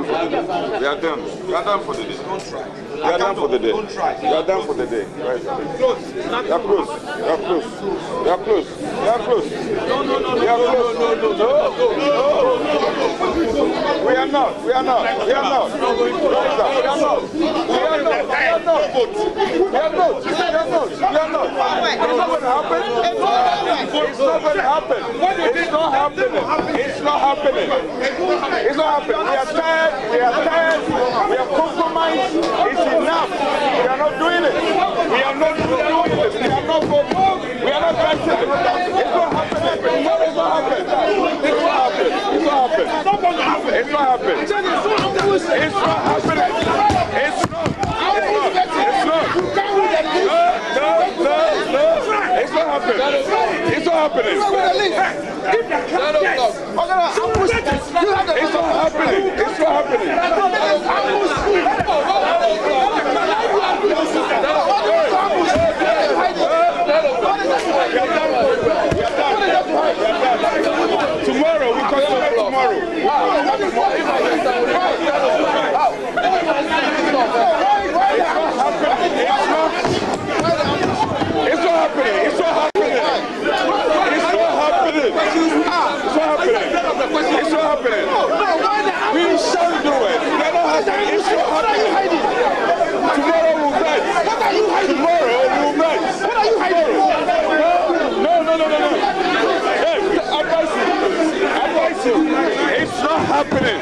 done for the day. We are done. We are done for the day. Don't try. We are done for the day. We are done for the day. Right. Close. You are close. You are close. You are close. You are close. No. We are not. We are not. We are not. We are not. We are not. We are not. We are not. We are not. We are not. We are not. It's not going to happen. It's not going to happen. It's not happening. It's not happening. It's not happening. We are tired. We are tired. We are compromised. It's enough. We are not doing it. We are not doing it. We are not voting. We are not acting. It's not happening. It's not happening. It's not happening. It's not happening. It's not happening. It's not happening. It's not happening. It's not. It's not. No. It's not happening. It's not happening. It's not happening. It's not happening. Tomorrow, we continue tomorrow. It's not happening. It's not happening. It's not happening. It's not happening. It's not happening. We shall do it. It's not happening. Tomorrow we'll bet. Tomorrow we'll bet. What are you hiding? No. Hey, advise you. It's not happening.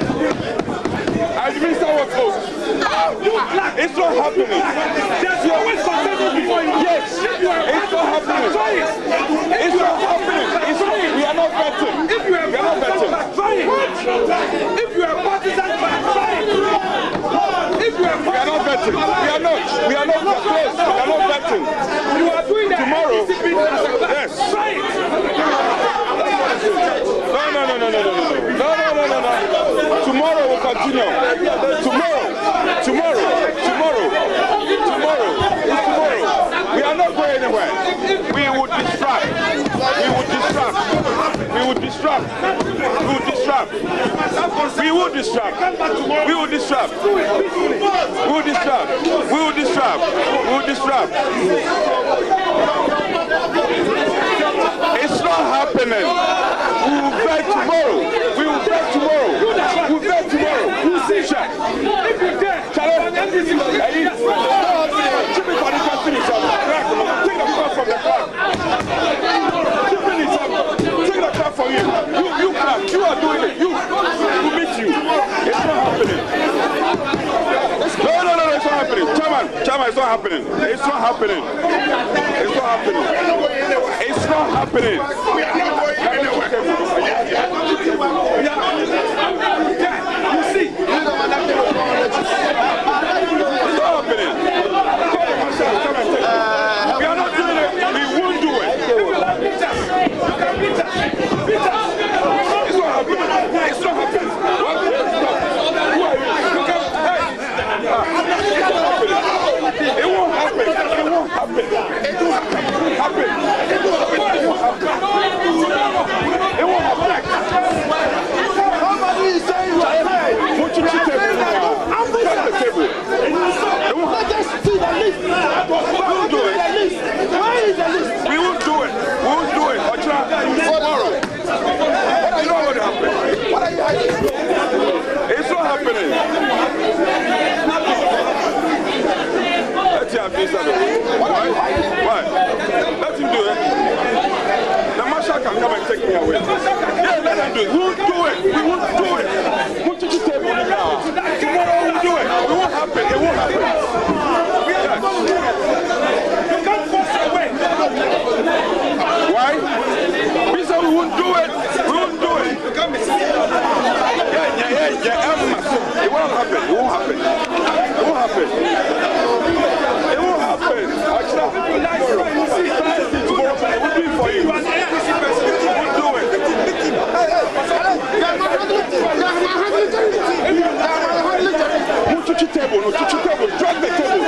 As Mr. Workforce. It's not happening. There's always something before you. Yes. It's not happening. It's not happening. We are not betting. We are not betting. If you are partisan, if you are we are not betting. We are not. We are not close. We are not betting. You are doing that tomorrow. Yes. No. Tomorrow we'll continue. Tomorrow. We are not going anywhere. We would distract. It's not happening. We will bet tomorrow. We'll see. If you dare, take a call from the club. Take the call for you. You clap. You are doing it. You meet you. It's not happening. No, it's not happening. Chairman, it's not happening. It's not happening. It's not happening. You see? It's not happening. We are not doing it. We won't do it. It's not happening. It's not happening. It won't happen. Somebody is saying put your table. We won't do it. Tomorrow. You know what happened? It's not happening. Why? Let him do it. The marshal can come and take me away. Yeah, let him do it. We won't do it. Won't you just tell me now? Tomorrow we'll do it. It won't happen. Yes. You can't force your way. Why? We said we won't do it. Yeah. It won't happen. We'll do it for you. We'll do it. Drop the table.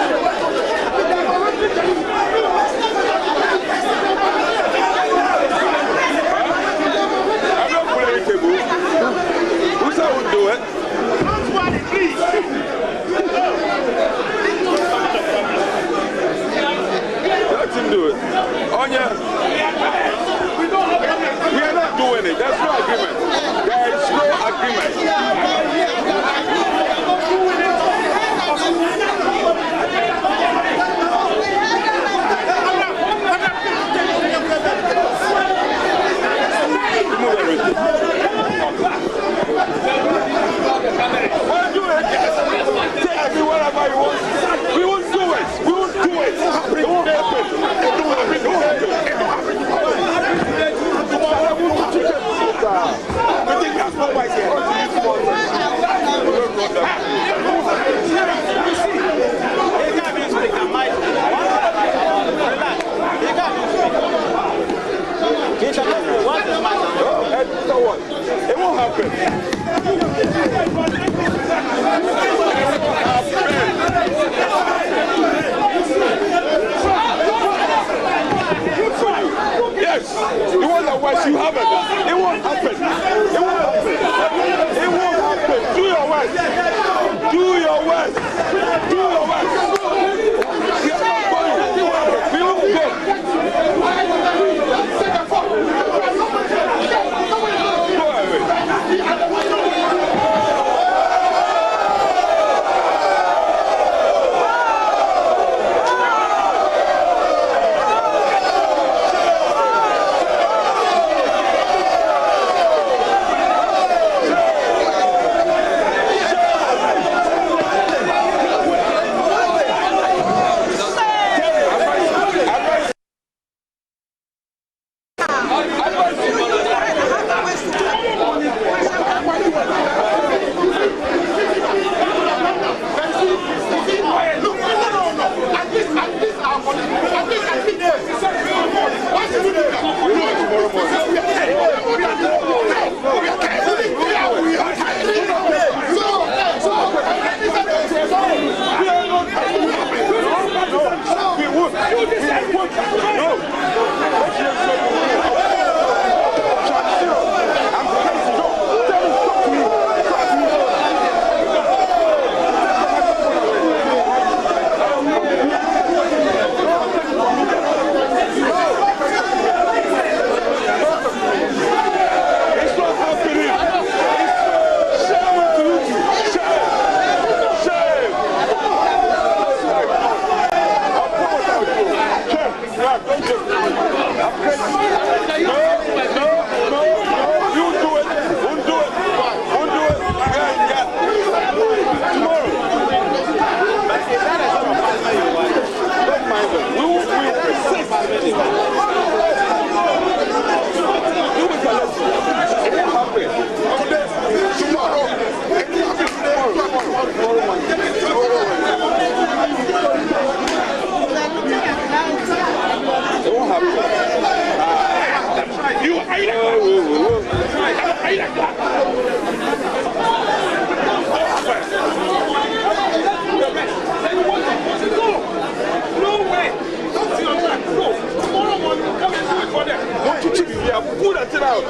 Pull that thing out.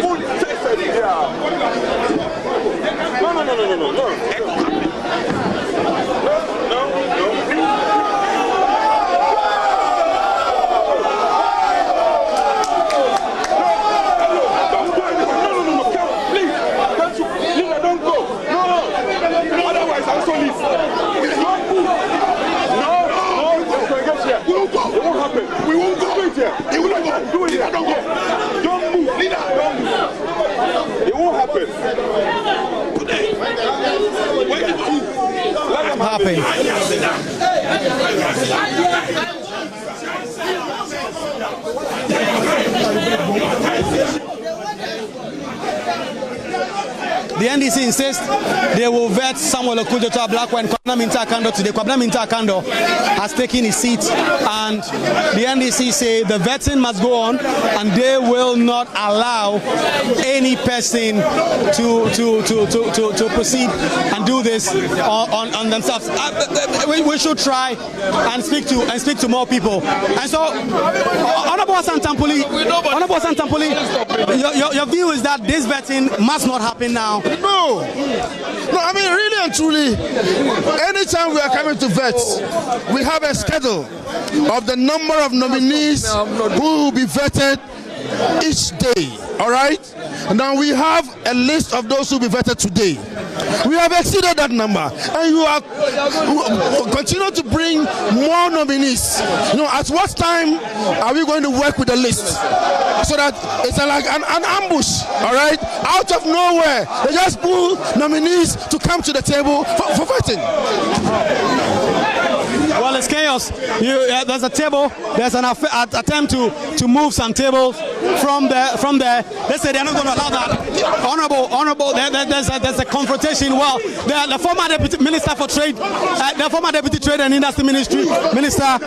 Pull the text out. Don't go. No. Otherwise, I'll also leave. We won't go. It won't happen. We won't go. It will not go. Do it here. Don't go. Don't move. Leader, don't move. It won't happen. Let them happen. The NDC insists they will vet Samuel Okujo to Ablakwa and Akandoh today. Akandoh has taken his seat, and the NDC say the vetting must go on, and they will not allow any person to proceed and do this on themselves. We should try and speak to more people. And so, Honorable Santampuli, your view is that this vetting must not happen now. No, I mean, really and truly, anytime we are coming to vet, we have a schedule of the number of nominees who will be vetted each day, all right? Now we have a list of those who will be vetted today. We have exceeded that number, and you are continue to bring more nominees. At what time are we going to work with the list so that it's like an ambush? All right, out of nowhere, they just pull nominees to come to the table for voting. Well, it's chaos. There's a table. There's an attempt to move some tables from there. They say they're not going to allow that. Honorable. There's a confrontation. Well, the former deputy minister for trade, the former deputy trade and industry ministry minister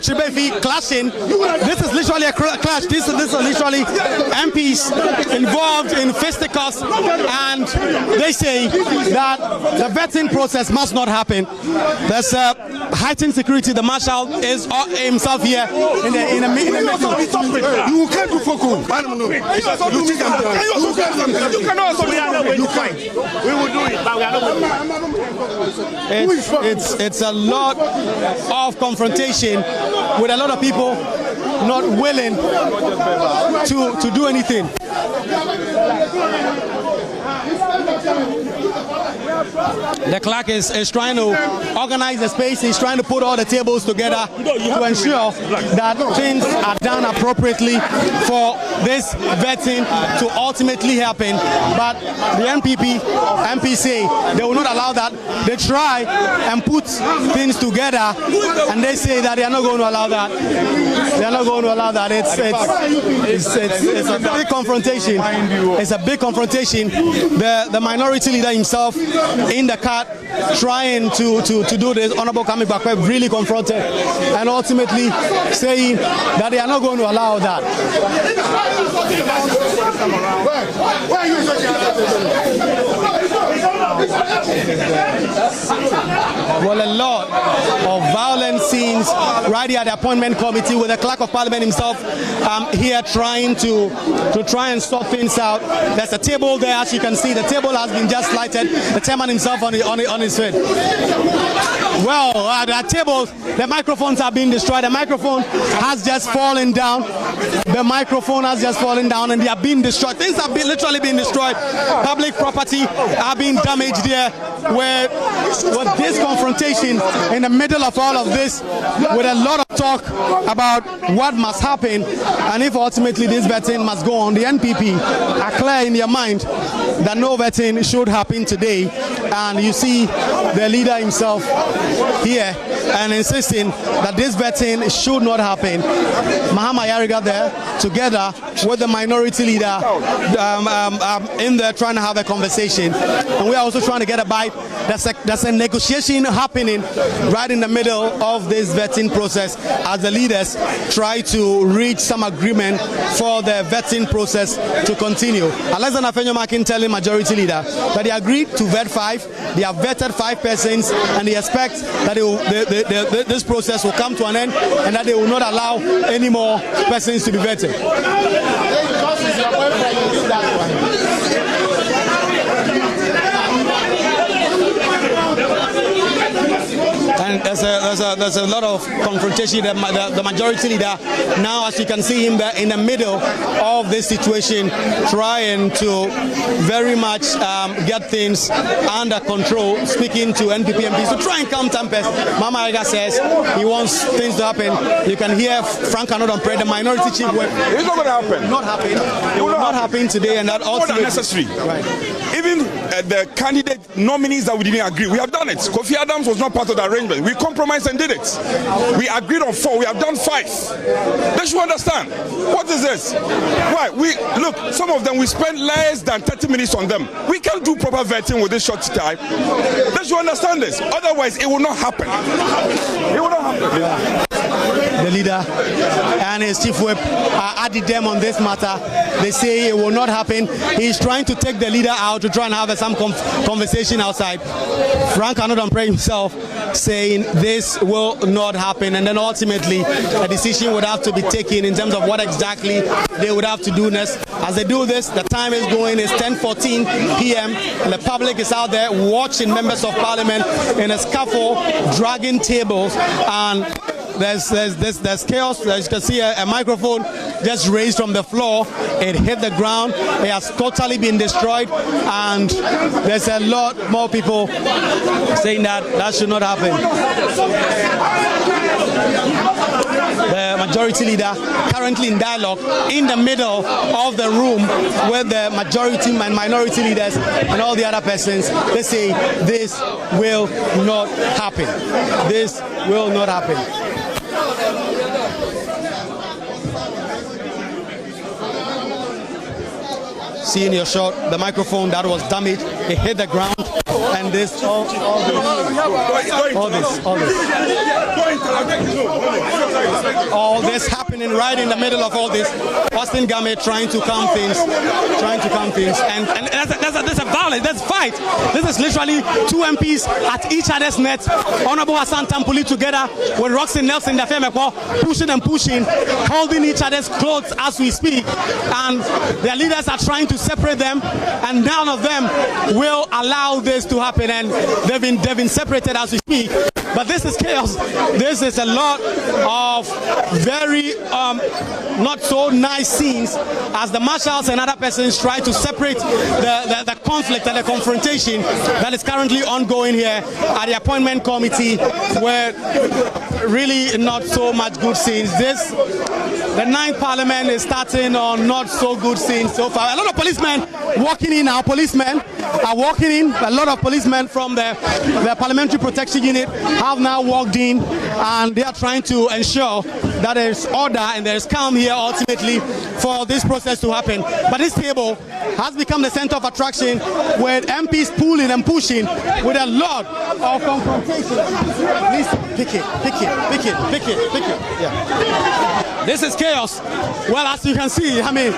Chibefi clashing. This is literally a clash. This is literally MPs involved in fisticuffs, and they say that the vetting process must not happen. There's heightened security. The marshal is himself here in the meeting. You can't do focus. You cannot. We will do it, but we are not going to. It's a lot of confrontation with a lot of people not willing to do anything. The clerk is trying to organize the space. He's trying to put all the tables together to ensure that things are done appropriately for this vetting to ultimately happen. But the MP say they will not allow that. They try and put things together, and they say that they are not going to allow that. They are not going to allow that. It's a big confrontation. It's a big confrontation. The minority leader himself in the car trying to do this. Honorable Kami Bakwe really confronted and ultimately saying that they are not going to allow that. Well, a lot of violent scenes right here at the appointment committee with the clerk of parliament himself here trying to try and sort things out. There's a table there, as you can see. The table has been just lighted. The chairman himself on his feet. Well, the tables, the microphones are being destroyed. The microphone has just fallen down. The microphone has just fallen down, and they are being destroyed. Things have literally been destroyed. Public property are being damaged there. Where with this confrontation in the middle of all of this, with a lot of talk about what must happen, and if ultimately this vetting must go on, the NPP are clear in their mind that no vetting should happen today. And you see the leader himself here and insisting that this vetting should not happen. Mahama Yariga there, together with the minority leader, in there trying to have a conversation. And we are also trying to get a bite. There's a negotiation happening right in the middle of this vetting process. as the leaders try to reach some agreement for the vetting process to continue. Alexander Afenyo-Markin telling Majority Leader that they agreed to vet 5. They have vetted 5 persons, and they expect that this process will come to an end and that they will not allow any more persons to be vetted. And there's a lot of confrontation. The Majority Leader now, as you can see him there in the middle of this situation, trying to very much get things under control, speaking to NPP MPs to try and calm tempers. Mama Aga says he wants things to happen. You can hear Frank Akandoh, the minority chief. It's not going to happen. Not happen. It will not happen today, and that also unnecessary. Right. Even the candidate nominees that we didn't agree, we have done it. Kofi Adams was not part of the arrangement. We compromised and did it. We agreed on 4. We have done 5. They should understand. What is this? Why? Look, some of them we spend less than 30 minutes on them. We can't do proper vetting with this short time. They should understand this. Otherwise, it will not happen. It will not happen. Yeah. The leader and his chief whip are added them on this matter. They say it will not happen. He's trying to take the leader out to try and have some conversation outside. Frank Akandoh himself saying this will not happen, and then ultimately a decision would have to be taken in terms of what exactly they would have to do next. As they do this, the time is going, it's 10:14 p.m. and the public is out there watching members of parliament in a scaffold dragging tables, and there's chaos. As you can see, a microphone just raised from the floor. It hit the ground. It has totally been destroyed, and there's a lot more people saying that should not happen. The Majority Leader currently in dialogue in the middle of the room with the majority and minority leaders and all the other persons. They say this will not happen. This will not happen. See in your shot, the microphone that was damaged, it hit the ground, and this, all this happening right in the middle of all this. Austin Game trying to calm things, and there's a violence, there's a fight. This is literally 2 MPs at each other's net. Honorable Hassan Tampuli together with Roxy Nelson Dafemekwa pushing, holding each other's clothes as we speak, and their leaders are trying to separate them, and none of them will allow this to happen, and they've been separated as we speak. But this is chaos. This is a lot of very not so nice scenes as the marshals and other persons try to separate the conflict and the confrontation that is currently ongoing here at the appointment committee, where really not so much good scenes. The 9th Parliament is starting on not so good scenes so far. A lot of policemen walking in. Our policemen are walking in. A lot of policemen from the Parliamentary Protection Unit have now walked in, and they are trying to ensure that there is order and there is calm here ultimately for this process to happen. But this table has become the center of attraction, with MPs pulling and pushing with a lot of confrontation. Please pick it. Yeah. This is chaos. Well, as you can see, I mean,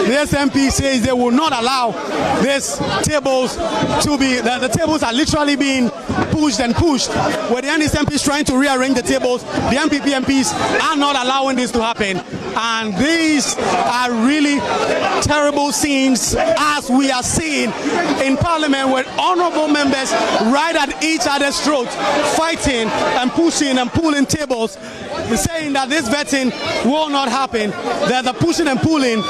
this MP says they will not allow these tables to be, the tables are literally being pushed, where the NDC MPs trying to rearrange the tables. The MPP MPs are not allowing this to happen, and these are really terrible scenes as we are seeing in Parliament, with honorable members right at each other's throats, fighting and pushing and pulling tables, saying that this vetting will not happen, that the pushing and pulling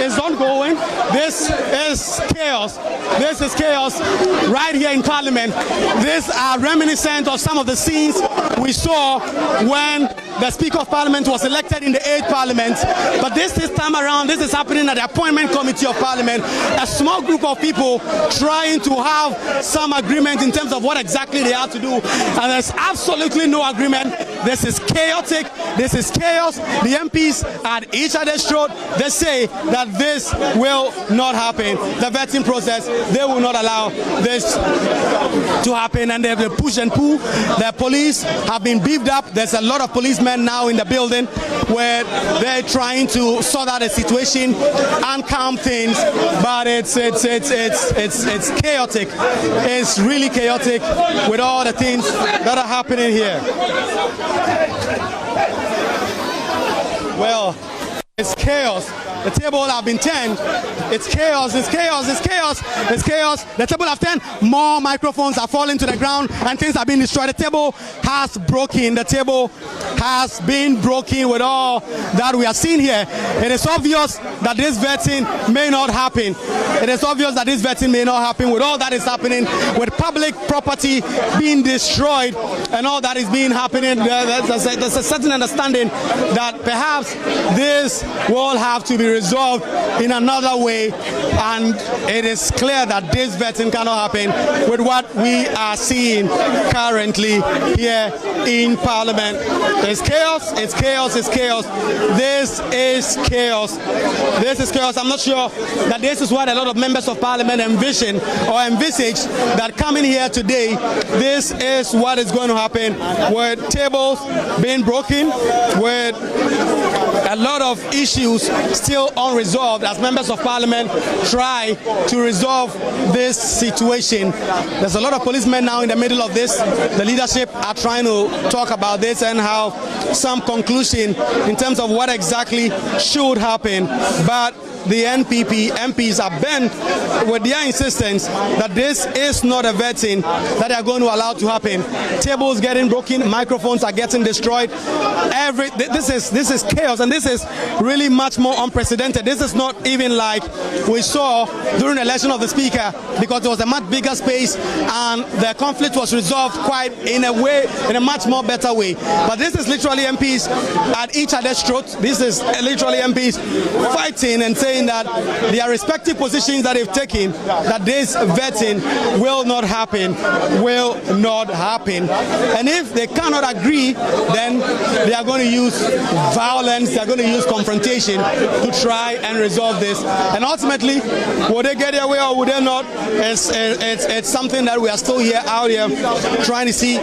is ongoing. This is chaos. This is chaos right here in Parliament. These are reminiscent of some of the scenes we saw when the Speaker of Parliament was elected in the 8th Parliament. But this time around, this is happening at the Appointment Committee of Parliament. A small group of people trying to have some agreement in terms of what exactly they have to do. And there's absolutely no agreement. This is chaotic. This is chaos. The MPs at each other's throat, they say that this will not happen. The vetting process, they will not allow this to happen. And they have push and pull. The police have been beefed up. There's a lot of policemen parliament now in the building where they're trying to sort out the situation and calm things, but it's chaotic. It's really chaotic with all the things that are happening here. Well, it's chaos. The table have been turned. It's chaos, it's chaos, it's chaos, it's chaos. The table have turned. More microphones are falling to the ground and things have been destroyed. The table has broken. The table has been broken with all that we are seeing here. It is obvious that this vetting may not happen. It is obvious that this vetting may not happen with all that is happening, with public property being destroyed and all that is being happening. There's a certain understanding that perhaps this will have to be resolved in another way, and it is clear that this vetting cannot happen with what we are seeing currently here in Parliament. It's chaos, it's chaos, it's chaos. This is chaos. This is chaos. I'm not sure that this is what a lot of members of Parliament envision or envisage, that coming here today, this is what is going to happen, with tables being broken, with a lot of issues still unresolved as members of Parliament try to resolve this situation. There's a lot of policemen now in the middle of this. The leadership are trying to talk about this and have some conclusion in terms of what exactly should happen, but the MPs are bent with their insistence that this is not a vetting that they are going to allow to happen. Tables getting broken, microphones are getting destroyed. This is chaos, and this is really much more unprecedented. This is not even like we saw during the election of the speaker, because there was a much bigger space and the conflict was resolved quite in a much more better way. But this is literally MPs at each other's throats. This is literally MPs fighting and saying that their respective positions that they've taken, that this vetting will not happen, and if they cannot agree, then they are going to use violence, they are going to use confrontation to try and resolve this. And ultimately, will they get their way or will they not? It's something that we are still out here trying to see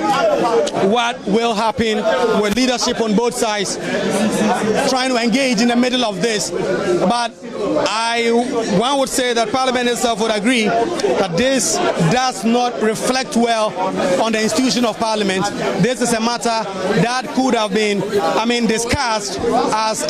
what will happen, with leadership on both sides trying to engage in the middle of this. But one would say that Parliament itself would agree that this does not reflect well on the institution of Parliament. This is a matter that could have been, discussed as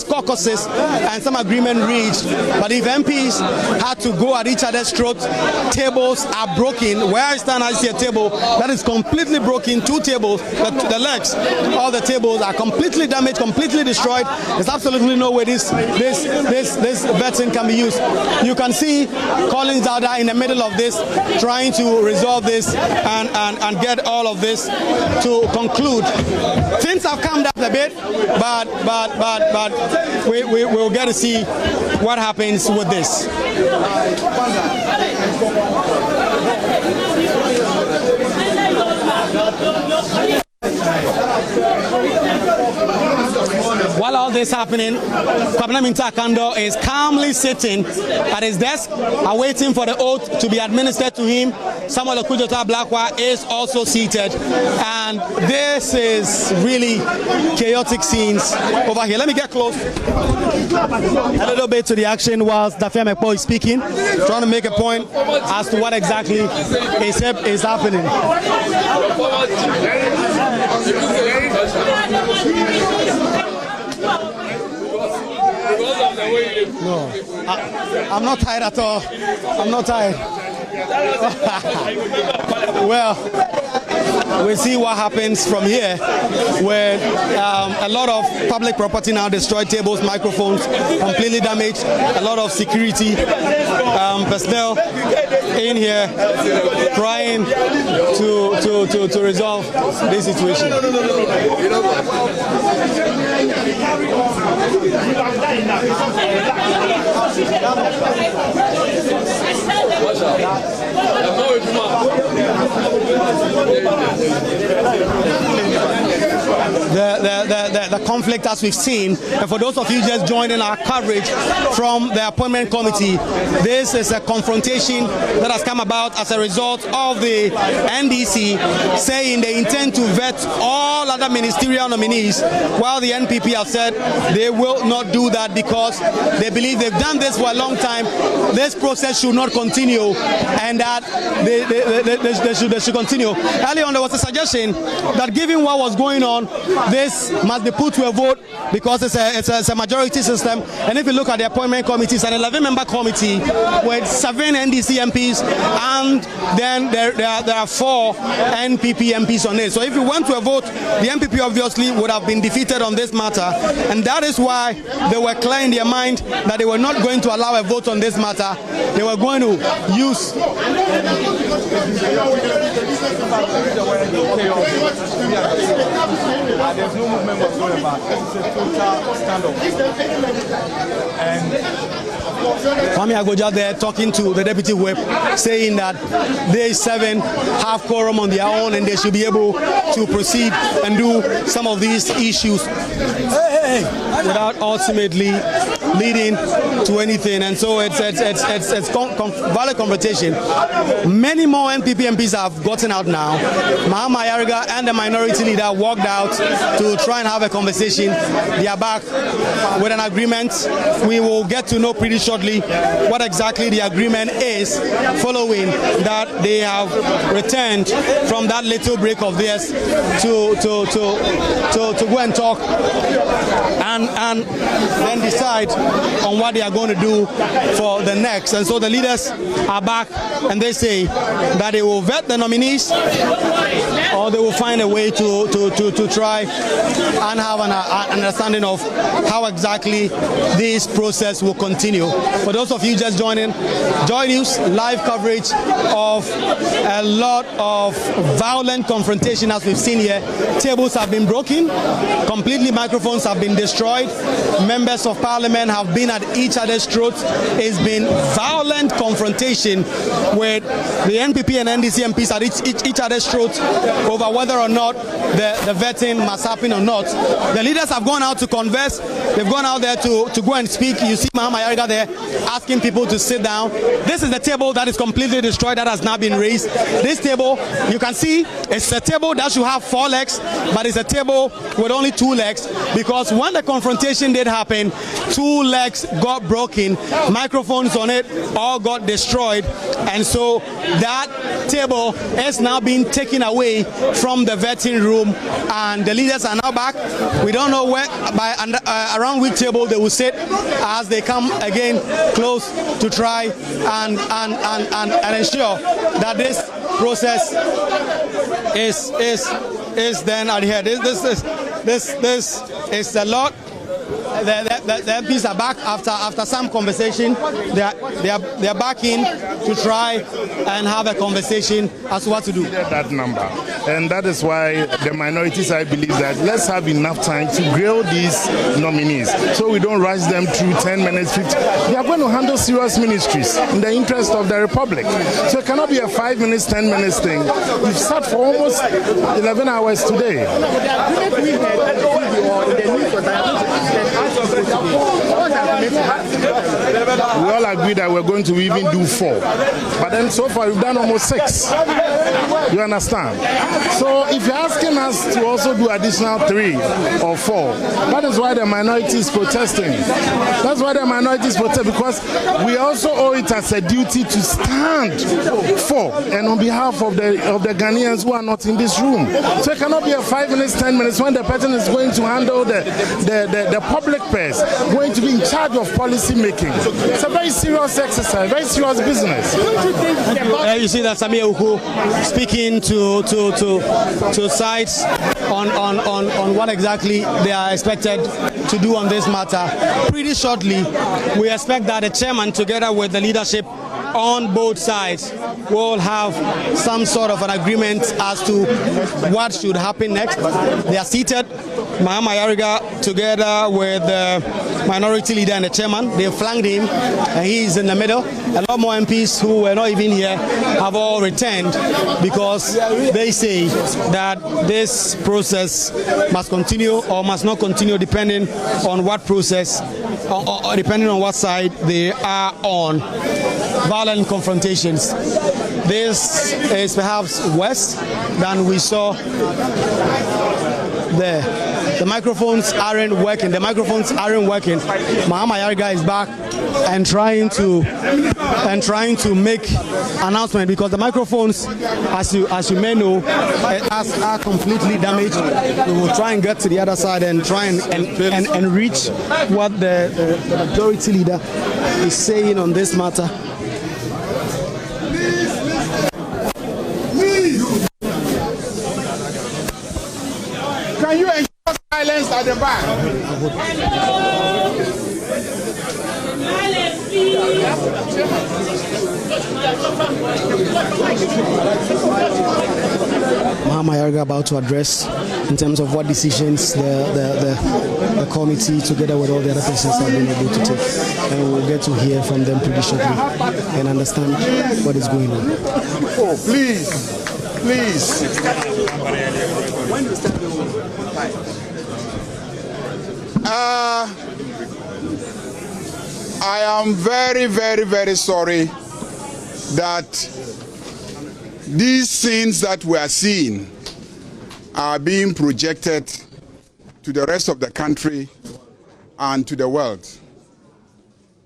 caucuses and some agreement reached. But if MPs had to go at each other's throats, tables are broken. Where I stand, I see a table that is completely broken. Two tables, the legs, all the tables are completely damaged, completely destroyed. There's absolutely no way this vetting can be used. You can see Collins out there in the middle of this, trying to resolve this and get all of this to conclude. Things have calmed down a bit, but we'll get to see what happens with this. While all this happening, Opare-Addo Akandoh is calmly sitting at his desk, awaiting for the oath to be administered to him. Samuel Ablakwa is also seated, and this is really chaotic scenes over here. Let me get close a little bit to the action whilst Dafia Mekpo is speaking, trying to make a point as to what exactly is happening. No, I'm not tired at all. I'm not tired. Well, we'll see what happens from here, where a lot of public property now destroyed, tables, microphones completely damaged, a lot of security personnel in here trying to resolve this situation. The a conflict as we've seen. And for those of you just joining our coverage from the appointment committee, this is a confrontation that has come about as a result of the NDC saying they intend to vet all other ministerial nominees, while the NPP have said they will not do that because they believe they've done this for a long time. This process should not continue, and that they should continue. Earlier on, there was a suggestion that given what was going on, this must be put to a vote because it's a majority system. And if you look at the appointment committee, it's an 11-member committee with 7 NDC MPs, and then there are 4 NPP MPs on it. So if you went to a vote, the NPP obviously would have been defeated on this matter, and that is why they were clear in their mind that they were not going to allow a vote on this matter. They were going to use there's no movement whatsoever. It's a total standoff. And Kwame Agoja there talking to the deputy whip, saying that they 7 have quorum on their own and they should be able to proceed and do some of these issues without ultimately leading to anything. And so it's valid confrontation. Many more NPP MPs have gotten out now. Mahama Yariga and the minority leader walked out to try and have a conversation. They are back with an agreement. We will get to know pretty shortly what exactly the agreement is, following that they have returned from that little break of theirs to go and talk and then decide on what they are going to do for the next. And so the leaders are back, and they say that they will vet the nominees, or they will find a way to try and have an understanding of how exactly this process will continue. For those of you just joining, Joy News live coverage of a lot of violent confrontation as we've seen here. Tables have been broken, completely microphones have been destroyed, members of parliament have been at each other's throats. It's been violent confrontation with the NPP and NDC MPs at each other's throats over whether or not the vetting must happen or not. The leaders have gone out to converse. They've gone out there to go and speak. You see Mahama Yariga there asking people to sit down. This is the table that is completely destroyed, that has now been raised. This table, you can see, it's a table that should have 4 legs, but it's a table with only 2 legs, because when the confrontation did happen, 2 legs got broken, microphones on it all got destroyed, and so that table is now being taken away from the vetting room, and the leaders are now back. We don't know where, around which table they will sit as they come again close to try and ensure that this process is then adhered. This is a lot. The MPs are back after some conversation. They are back in to try and have a conversation as to what to do. That number, and that is why the minorities, I believe, that let's have enough time to grill these nominees, so we don't rush them through 10 minutes, 50. They are going to handle serious ministries in the interest of the republic. So it cannot be a 5 minutes, 10 minutes thing. We've sat for almost 11 hours today. We all agree that we're going to even do 4, but then so far we've done almost 6. You understand? So if you're asking us to also do additional 3 or 4, that is why the minority is protesting. That's why the minority is protesting, because we also owe it as a duty to stand for and on behalf of the Ghanaians who are not in this room. So it cannot be a 5 minutes, 10 minutes when the person is going to handle the public purse, going to be in charge of policy making. It's a very serious exercise, very serious business. You see that Samir Uku speaking to sides on what exactly they are expected to do on this matter. Pretty shortly, we expect that the chairman, together with the leadership on both sides will have some sort of an agreement as to what should happen next. They are seated, Mahama Yariga together with the minority leader and the chairman. They flanked him and he is in the middle. A lot more MPs who were not even here have all returned because they say that this process must continue or must not continue depending on what process or depending on what side they are on. Violent confrontations. This is perhaps worse than we saw there. The microphones aren't working. Mahama Yariga is back and trying to make announcement because the microphones, as you may know, are completely damaged. We will try and get to the other side and try and reach what the majority leader is saying on this matter. Can you ensure silence at the back? Mahama Yariga about to address in terms of what decisions the committee together with all the other persons have been able to take. And we'll get to hear from them pretty shortly and understand what is going on. Oh, please. I am very, very, very sorry that these scenes that we are seeing are being projected to the rest of the country and to the world.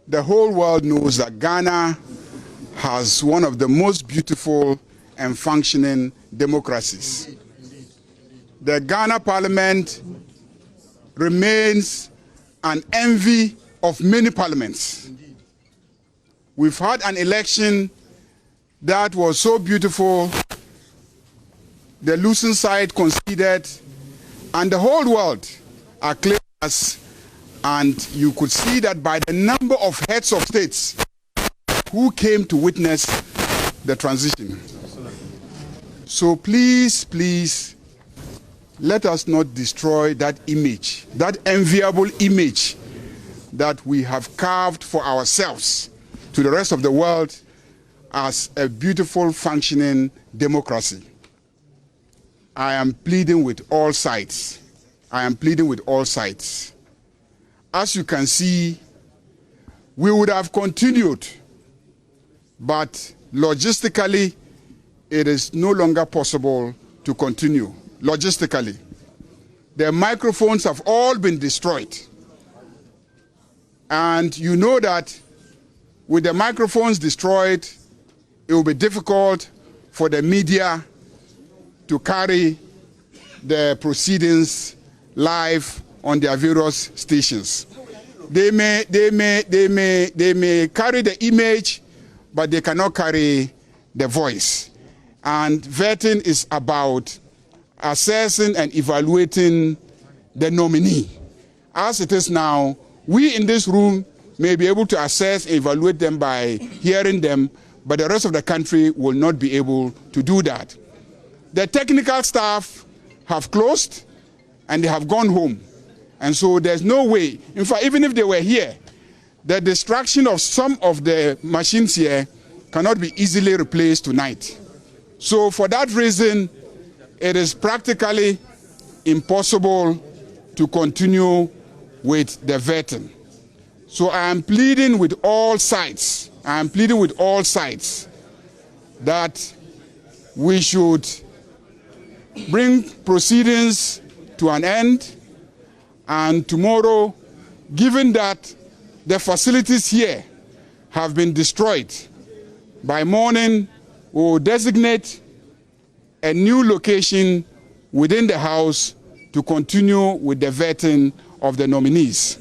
The whole world knows that Ghana has one of the most beautiful and functioning democracies. The Ghana Parliament remains an envy of many parliaments. We've had an election that was so beautiful, the losing side conceded, and the whole world acclaimed us, and you could see that by the number of heads of states who came to witness the transition. So please, let us not destroy that image, that enviable image that we have carved for ourselves to the rest of the world as a beautiful, functioning democracy. I am pleading with all sides. As you can see, we would have continued, but logistically, it is no longer possible to continue. Logistically, the microphones have all been destroyed. And you know that with the microphones destroyed, it will be difficult for the media to carry the proceedings live on their various stations. They may carry the image, but they cannot carry the voice. And vetting is about assessing and evaluating the nominee. As it is now, we in this room may be able to assess and evaluate them by hearing them, but the rest of the country will not be able to do that. The technical staff have closed and they have gone home. And so there's no way, in fact, even if they were here, the distraction of some of the machines here cannot be easily replaced tonight. So for that reason, it is practically impossible to continue with the vetting. So I am pleading with all sides. That we should bring proceedings to an end, and tomorrow, given that the facilities here have been destroyed, by morning we will designate a new location within the House to continue with the vetting of the nominees.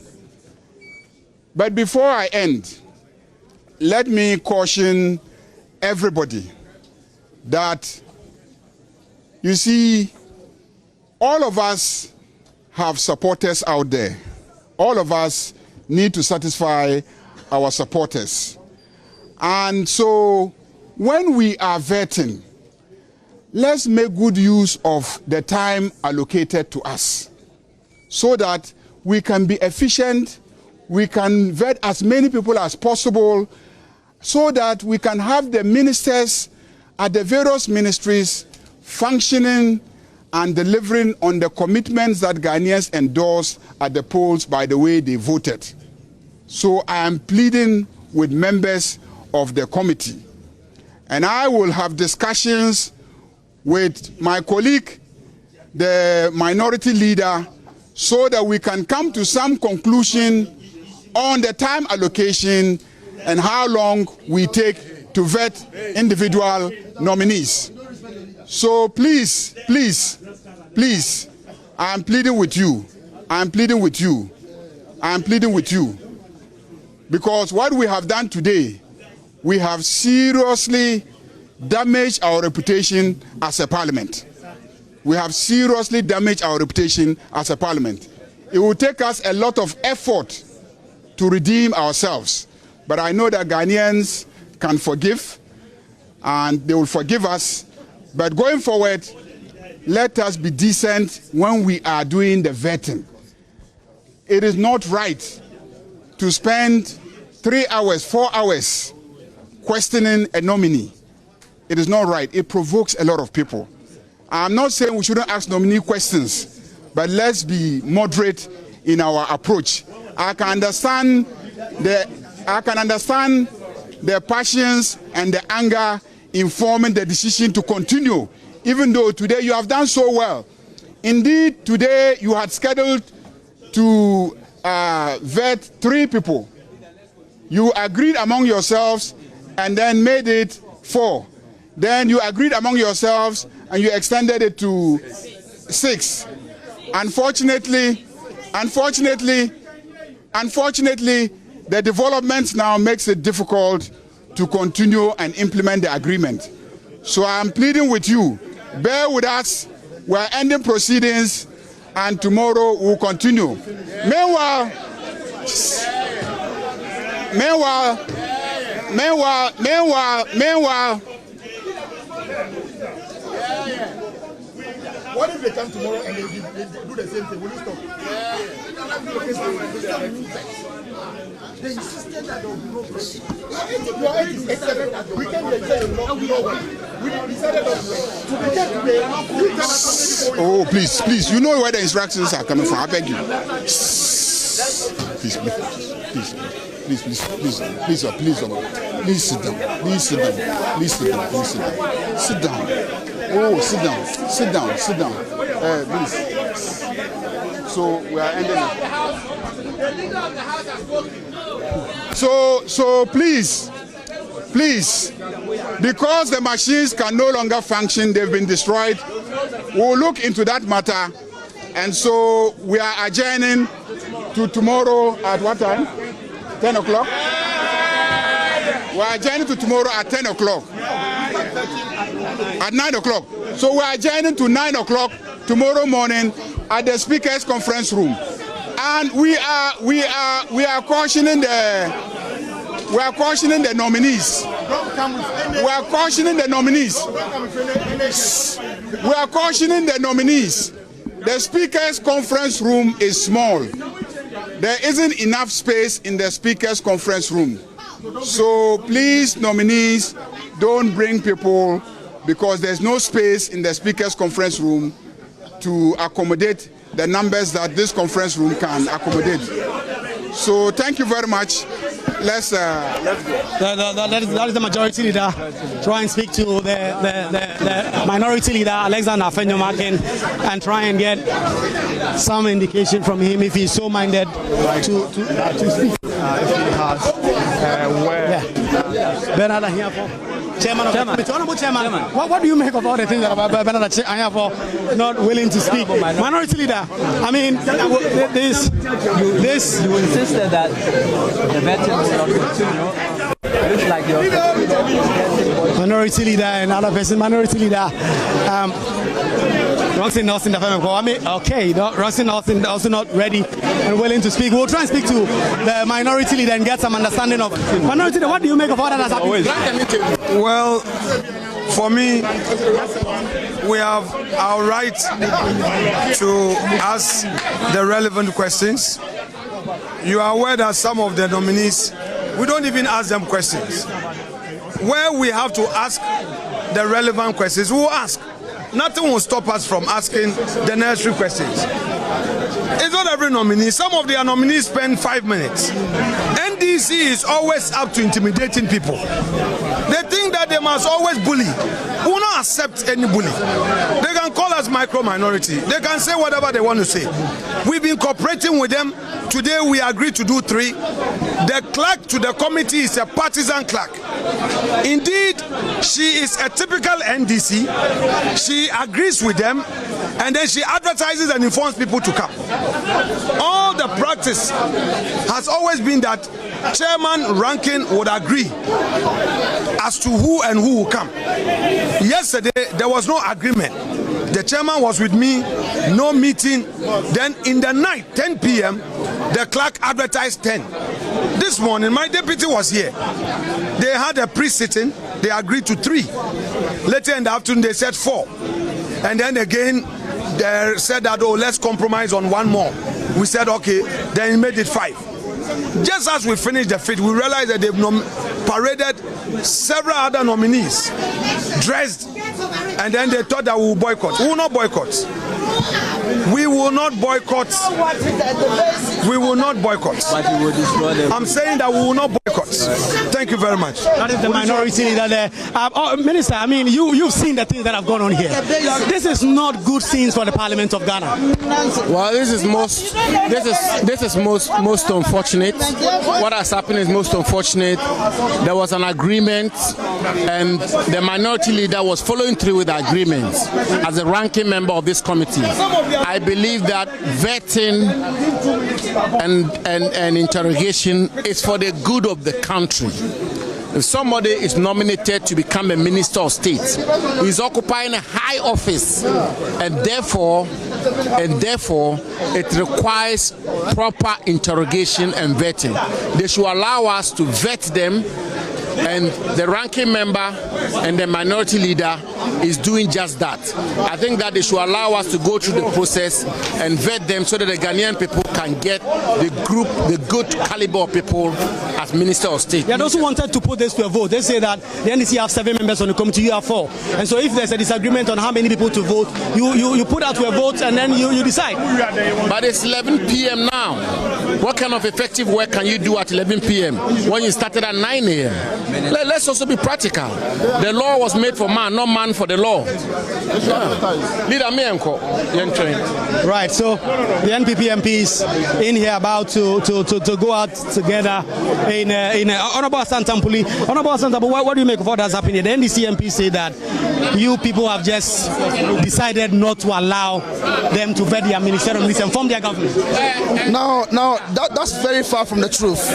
But before I end, let me caution everybody that, you see, all of us have supporters out there. All of us need to satisfy our supporters. And so when we are vetting, let's make good use of the time allocated to us so that we can be efficient, we can vet as many people as possible so that we can have the ministers at the various ministries functioning and delivering on the commitments that Ghanaians endorsed at the polls by the way they voted. So I am pleading with members of the committee, and I will have discussions with my colleague, the minority leader, so that we can come to some conclusion on the time allocation and how long we take to vet individual nominees. So please, please, please, I am pleading with you. I am pleading with you. I am pleading with you. Because what we have done today, we have seriously damaged our reputation as a parliament. We have seriously damaged our reputation as a parliament. It will take us a lot of effort to redeem ourselves. But I know that Ghanaians can forgive, and they will forgive us. But going forward, let us be decent when we are doing the vetting. It is not right to spend 3 hours, 4 hours questioning a nominee. It is not right. It provokes a lot of people. I'm not saying we shouldn't ask nominee questions, but let's be moderate in our approach. I can understand the passions and the anger informing the decision to continue, even though today you have done so well. Indeed, today you had scheduled to vet 3 people. You agreed among yourselves and then made it 4. Then you agreed among yourselves and you extended it to 6. Unfortunately, the developments now makes it difficult to continue and implement the agreement. So I am pleading with you, bear with us. We're ending proceedings and tomorrow we'll continue. Meanwhile, what if they come tomorrow and they do the same thing? Will you stop? They insisted that there will be no break. We can we decided to pretend to be. Oh, please, you know where the instructions are coming from. I beg you. Please sit down. Oh, sit down. Please. So we are ending it. The leader of the house has spoken. So please, because the machines can no longer function, they've been destroyed. We'll look into that matter, and so we are adjourning to tomorrow at what time? 10 o'clock? We are adjourning to tomorrow at 10 o'clock. At 9 o'clock. So we are adjourning to 9 o'clock tomorrow morning at the Speaker's Conference Room. And we are cautioning the nominees. We are cautioning the nominees. The Speaker's Conference Room is small. There isn't enough space in the Speaker's Conference Room. So please, nominees, don't bring people, because there's no space in the Speaker's Conference Room to accommodate the numbers that this conference room can accommodate. So thank you very much. Let's go. That is the majority leader. Try and speak to the minority leader, Alexander Afenyomakin, and try and get some indication from him if he's so minded to speak. If he has, Bernard Ahiafo, Chairman of the Committee. Honorable Chairman, what do you make of all the things that Bernard Ahiafo not willing to speak? Minority leader, I mean, this. You insisted that the vetting will not continue. It looks like you're minority leader and other person, minority leader. Ronson Nelson, okay, Ronson Nelson also not ready and willing to speak. We'll try and speak to the minority leader and get some understanding of minority leader. What do you make of all that has happened? Well, for me, we have our right to ask the relevant questions. You are aware that some of the nominees, we don't even ask them questions. Where we have to ask the relevant questions, we will ask. Nothing will stop us from asking the necessary questions. It's not every nominee. Some of their nominees spend 5 minutes. NDC is always up to intimidating people. They think that they must always bully. We will not accept any bully. They can call us micro-minority. They can say whatever they want to say. We've been cooperating with them. Today we agreed to do 3. The clerk to the committee is a partisan clerk. Indeed, she is a typical NDC. She agrees with them and then she advertises and informs people to come. All the practice has always been that chairman ranking would agree as to who and who will come. Yesterday, there was no agreement. The chairman was with me, no meeting. Then in the night, 10 p.m., the clerk advertised 10. This morning, my deputy was here. They had a pre-sitting. They agreed to 3. Later in the afternoon, they said 4. And then again, they said that, oh, let's compromise on 1 more. We said, okay, then he made it 5. Just as we finished the 5th, we realized that they've paraded several other nominees, dressed, and then they thought that we will boycott. We will not boycott. We will not boycott. We will not boycott. But you will destroy them. I'm saying that we will not boycott. Thank you very much. That is the minority leader there. Minister, I mean, you've seen the things that have gone on here. This is not good scenes for the Parliament of Ghana. Well, this is most unfortunate. What has happened is most unfortunate. There was an agreement, and the minority leader was following through with the agreement as a ranking member of this committee. I believe that vetting and interrogation is for the good of the country. If somebody is nominated to become a minister of state, he's occupying a high office, and therefore it requires proper interrogation and vetting. They should allow us to vet them, and the ranking member and the minority leader is doing just that. I think that they should allow us to go through the process and vet them so that the Ghanaian people can get the good caliber of people as Minister of State. Yeah, those who wanted to put this to a vote, they say that the NDC have 7 members on the committee, you have 4. And so if there's a disagreement on how many people to vote, you put out to a vote and then you decide. But it's 11 p.m. now. What kind of effective work can you do at 11 p.m. when you started at 9 a.m.? Let's also be practical. The law was made for man, not man for the law. Right, so the NPP MPs in here about to go out together in Honorable Asantampuli. Honorable Asantampuli, what do you make of what has happened here? The NDC MPs say that you people have just decided not to allow them to vet their ministerial ministers and form their government. Now that's very far from the truth.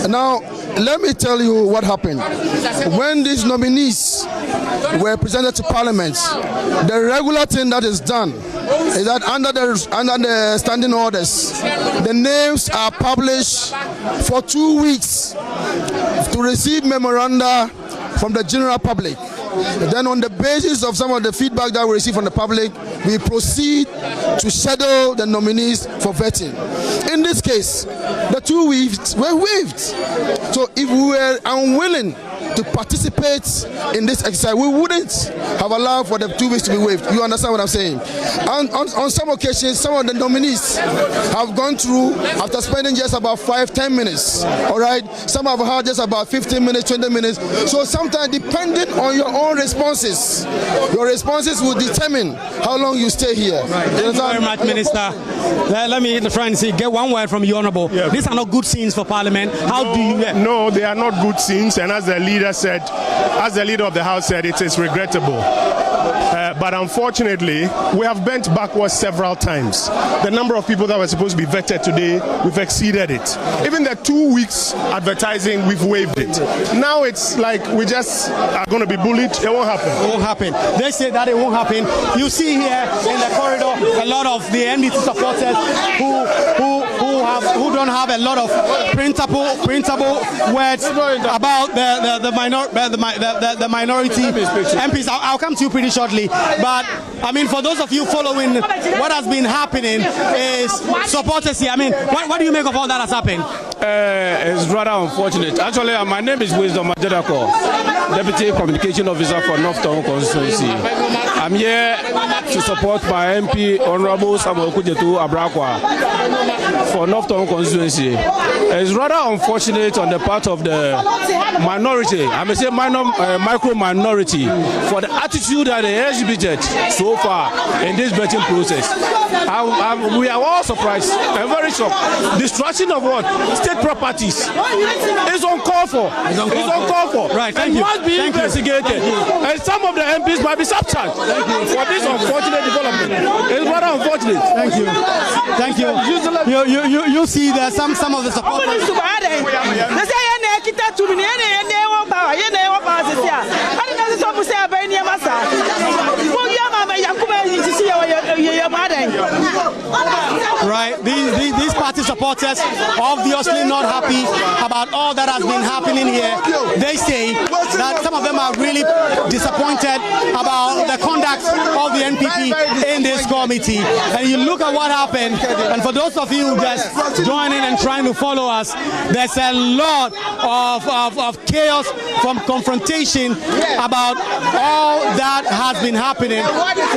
Now, let me tell you what happened. When these nominees were presented to Parliament, the regular thing that is done is that under the standing orders, the names are published for 2 weeks to receive memoranda from the general public. Then on the basis of some of the feedback that we receive from the public, we proceed to schedule the nominees for vetting. In this case, the 2 weeks were waived. So if we were unwilling to participate in this exercise, we wouldn't have allowed for the 2 weeks to be waived. You understand what I'm saying? And on some occasions, some of the nominees have gone through after spending just about 5-10 minutes. All right, some have had just about 15 minutes, 20 minutes. So sometimes, depending on your own responses, your responses will determine how long you stay here. Right. Thank you very much, Minister. Let me try and see. Get one word from you, Honorable. Yeah. These are not good scenes for Parliament. How do you? No, they are not good scenes, and as the leader said, as the leader of the House said, it is regrettable. But unfortunately, we have bent backwards several times. The number of people that were supposed to be vetted today, we've exceeded it. Even the 2 weeks advertising, we've waived it. Now it's like we just are going to be bullied. It won't happen. It won't happen. They say that it won't happen. You see here in the corridor a lot of the NDC supporters who don't have a lot of printable words about the minority MPs. I'll come to you pretty shortly. But I mean, for those of you following what has been happening is supporters here. I mean, what do you make of all that has happened? It's rather unfortunate. Actually, my name is Wisdom Ajedako, Deputy Communication Officer for North Town Constituency. I'm here to support my MP, Honorable Samuel Kujetu Ablakwa, for North Town Constituency. It's rather unfortunate on the part of the minority, I may say micro minority, for the attitude that they exhibited so far in this vetting process. We are all surprised and very shocked. Destruction of what? State properties is uncalled for. It's uncalled for. Right, thank you. It must be investigated. And some of the MPs might be subcharged for this unfortunate development. It's rather unfortunate. Thank you. Thank you. You see there some of the support. Right, these party supporters obviously not happy about all that has been happening here. They say that some of them are really disappointed about the conduct of the NPP in this committee. And you look at what happened, and for those of you just joining and trying to follow us, there's a lot of chaos from confrontation about all that has been happening,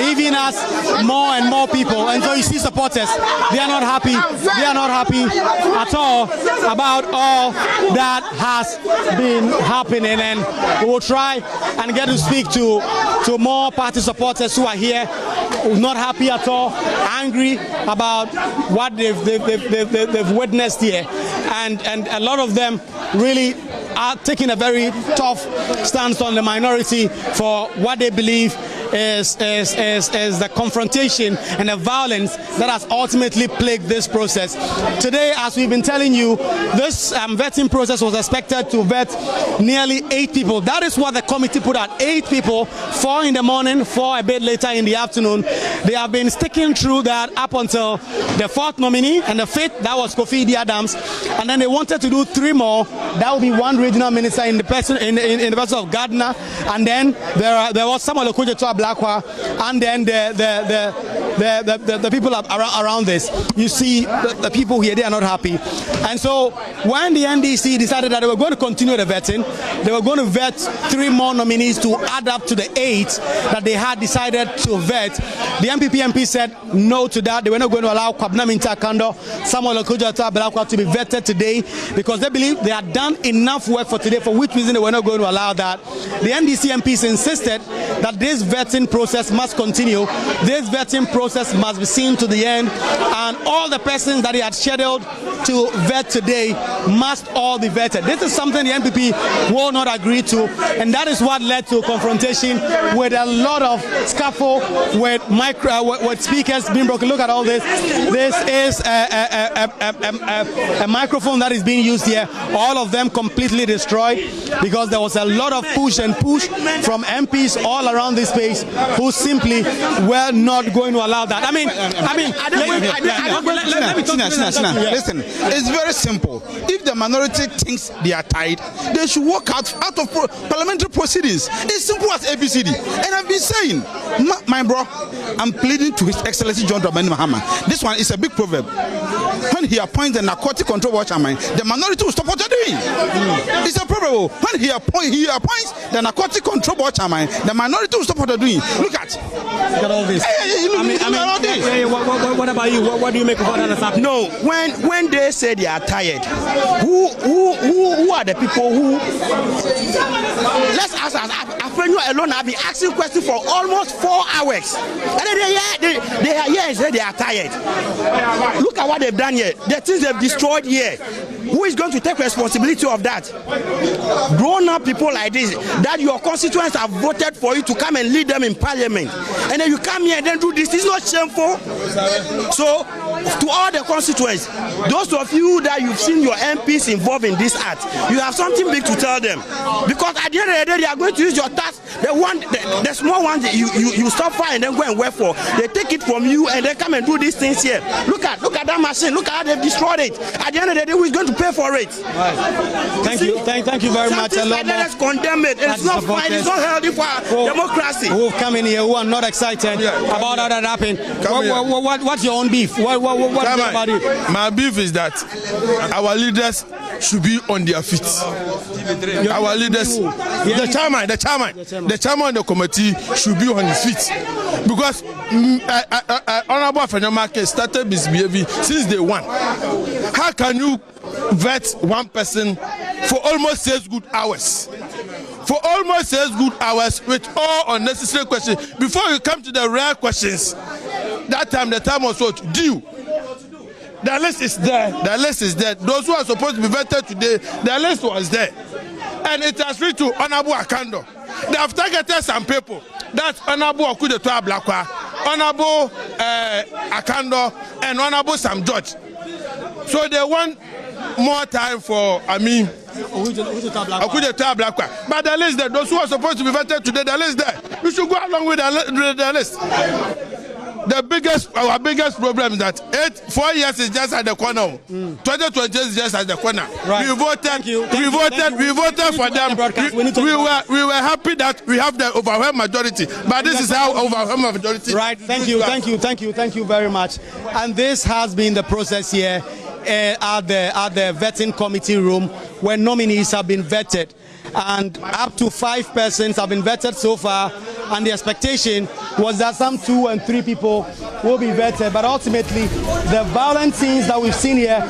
even as more and more people. And so you see supporters, they are not happy. They are not happy at all about all that has been happening. And we will try and get to speak to more party supporters who are here, not happy at all, angry about what they've witnessed here. And a lot of them really are taking a very tough stance on the minority for what they believe is the confrontation and the violence that has ultimately plagued this process. Today, as we've been telling you, this vetting process was expected to vet nearly 8 people. That is what the committee put out, 8 people, 4 in the morning, 4 a bit later in the afternoon. They have been sticking through that up until the 4th nominee, and the 5th, that was Kofi Adams. And then they wanted to do 3 more. That would be 1 regional minister in the person of Gardner, and then there was Samuel Kujetu Ablakwa, and then the people around this. You see the people here, they are not happy. And so when the NDC decided that they were going to continue the vetting, they were going to vet 3 more nominees to add up to the 8 that they had decided to vet. The MP said no to that. They were not going to allow Akandoh, Samuel Kujetu Ablakwa to be vetted today because they believe they had done enough work for today, for which reason they were not going to allow that. The NDC MPs insisted that this vetting process must continue. This vetting process must be seen to the end, and all the persons that he had scheduled to vet today must all be vetted. This is something the NPP will not agree to, and that is what led to confrontation with a lot of scuffle, with speakers being broken. Look at all this. This is a microphone that is being used here. All of them completely destroyed because there was a lot of push from MPs all around this space who simply were not going to allow that. Listen, it's very simple. If the minority thinks they are tied, they should walk out of parliamentary proceedings. It's simple as ABCD. And I've been saying, my bro, I'm pleading to His Excellency John Dramani Mahama. This one is a big proverb. When he appoints the narcotic control board chairman, the minority will stop what they're doing. It's a proverb. When he appoints the narcotic control board chairman, the minority will stop what they're doing. Look at all this. What about you? What do you make of all that has happened? No, when they say they are tired, who are the people who? Let's ask us. Afenyo alone have been asking questions for almost 4 hours. And then they are here and say they are tired. Look at what they've done here. The things they've destroyed here. Who is going to take responsibility of that? Grown-up people like this, that your constituents have voted for you to come and lead them in parliament. And then you come here and then do this. It's not shameful. So, to all the constituents, those of you that you've seen your MPs involved in this act, you have something big to tell them. Because at the end of the day, they are going to use your task, the small ones that you suffer and then go and work for. They take it from you and then come and do these things here. Look at that machine. Look at how they've destroyed it. At the end of the day, who is going to pay for it? Right. Thank you very much. Let's condemn it. It's not fine. It's not healthy for democracy. Who have come in here who are not excited about how that happened. What's your own beef? What about it? My beef is that our leaders should be on their feet. Our leaders, the chairman of the committee should be on his feet. Because Honorable Afenyomarke started misbehaving since day one. How can you vet one person for almost 6 good hours? For almost 6 good hours with all unnecessary questions. Before you come to the rare questions, that time the time was what? Due. The list is there. The list is there. Those who are supposed to be vetted today, the list was there. And it has reached to Honorable Akandoh. They have targeted some people. That's Honorable Ablakwa, Honorable Akandoh, and Honorable Sam George. So they want more time for, Ablakwa. But the list there, those who are supposed to be vetted today, the list there. You should go along with the list. Our biggest problem is that 4 years is just at the corner. 2020 is just at the corner. Right. We voted for them. We were happy that we have the overwhelming majority, but this is how overwhelming majority. Right. Thank you very much. And this has been the process here at the vetting committee room, where nominees have been vetted. And up to 5 persons have been vetted so far, and the expectation was that some 2 and 3 people will be vetted, but ultimately the violent scenes that we've seen here,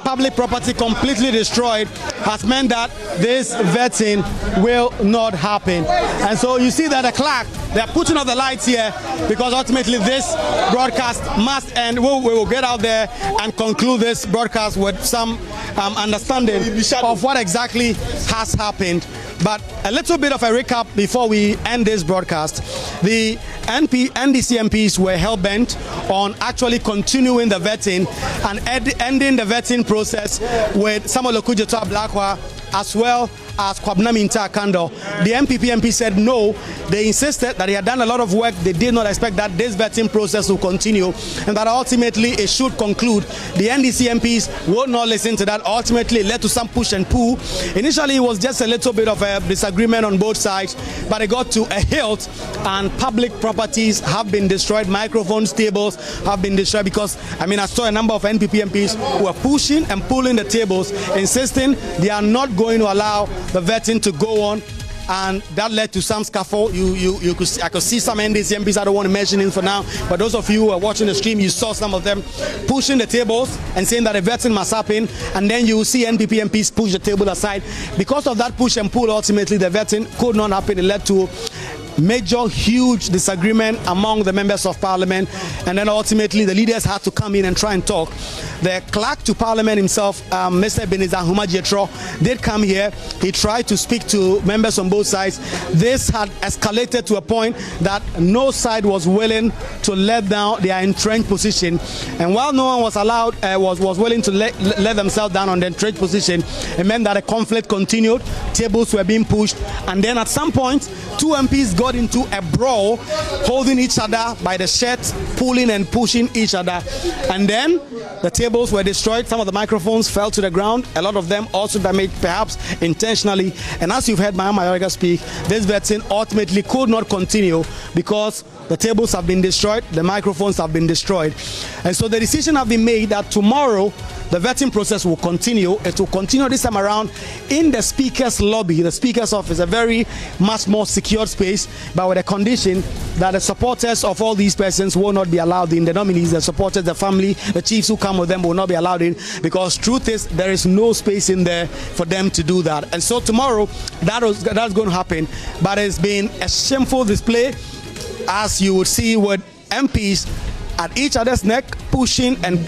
public property completely destroyed, has meant that this vetting will not happen. And so you see that the clerk, they're putting off the lights here because ultimately this broadcast must end. We will get out there and conclude this broadcast with some understanding of what exactly has happened. But a little bit of a recap before we end this broadcast. The NDC MPs were hell-bent on actually continuing the vetting and ending the vetting process with Samuel Okudzeto Ablakwa as well as Opare-Addo. The MPP MP said no. They insisted that he had done a lot of work. They did not expect that this vetting process will continue and that ultimately it should conclude. The NDC MPs would not listen to that. Ultimately, it led to some push and pull. Initially, it was just a little bit of a disagreement on both sides, but it got to a hilt and public properties have been destroyed. Microphones, tables have been destroyed because, I saw a number of NPP MPs who were pushing and pulling the tables, insisting they are not going to allow the vetting to go on, and that led to some scuffle. I could see some NDC MPs. I don't want to mention it for now, but those of you who are watching the stream, you saw some of them pushing the tables and saying that the vetting must happen, and then you will see NPP MPs push the table aside. Because of that push and pull, ultimately the vetting could not happen. It led to major, huge disagreement among the members of parliament, and then ultimately the leaders had to come in and try and talk. The clerk to parliament himself, Mr. Ebenezer Humajetro, did come here. He tried to speak to members on both sides. This had escalated to a point that no side was willing to let down their entrenched position, and while no one was allowed was willing to let themselves down on their entrenched position, it meant that the conflict continued. Tables were being pushed, and then at some point 2 MPs got into a brawl, holding each other by the shirts, pulling and pushing each other, and then the tables were destroyed. Some of the microphones fell to the ground, a lot of them also damaged, perhaps intentionally. And as you've heard Mahama Yorega speak, this vetting ultimately could not continue because the tables have been destroyed, the microphones have been destroyed. And so the decision has been made that tomorrow the vetting process will continue. It will continue this time around in the Speaker's lobby, the Speaker's office, a very much more secured space, but with a condition that the supporters of all these persons will not be allowed in. The nominees, the supporters, the family, the chiefs who come with them will not be allowed in, because truth is there is no space in there for them to do that. And so tomorrow that's going to happen, but it's been a shameful display. as you would see with MPs at each other's neck, pushing and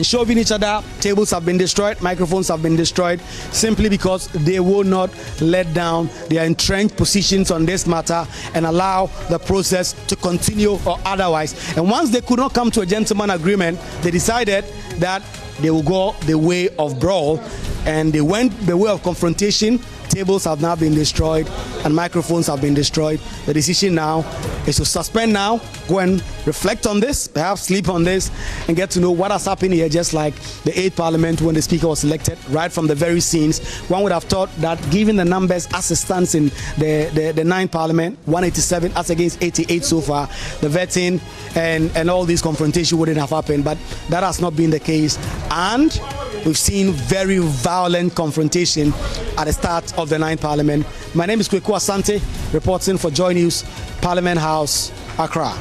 shoving each other. Tables have been destroyed, microphones have been destroyed, simply because they will not let down their entrenched positions on this matter and allow the process to continue or otherwise. And once they could not come to a gentleman agreement, they decided that they will go the way of brawl, and they went the way of confrontation. Tables have now been destroyed and microphones have been destroyed. The decision now is to suspend now, go and reflect on this, perhaps sleep on this, and get to know what has happened here, just like the 8th Parliament when the Speaker was elected, right from the very scenes. One would have thought that given the numbers as it stands in the 9th Parliament, 187 as against 88 so far, the vetting and all these confrontation wouldn't have happened, but that has not been the case. And we've seen very violent confrontation at the start of the 9th Parliament. My name is Kweku Asante, reporting for Joy News, Parliament House, Accra.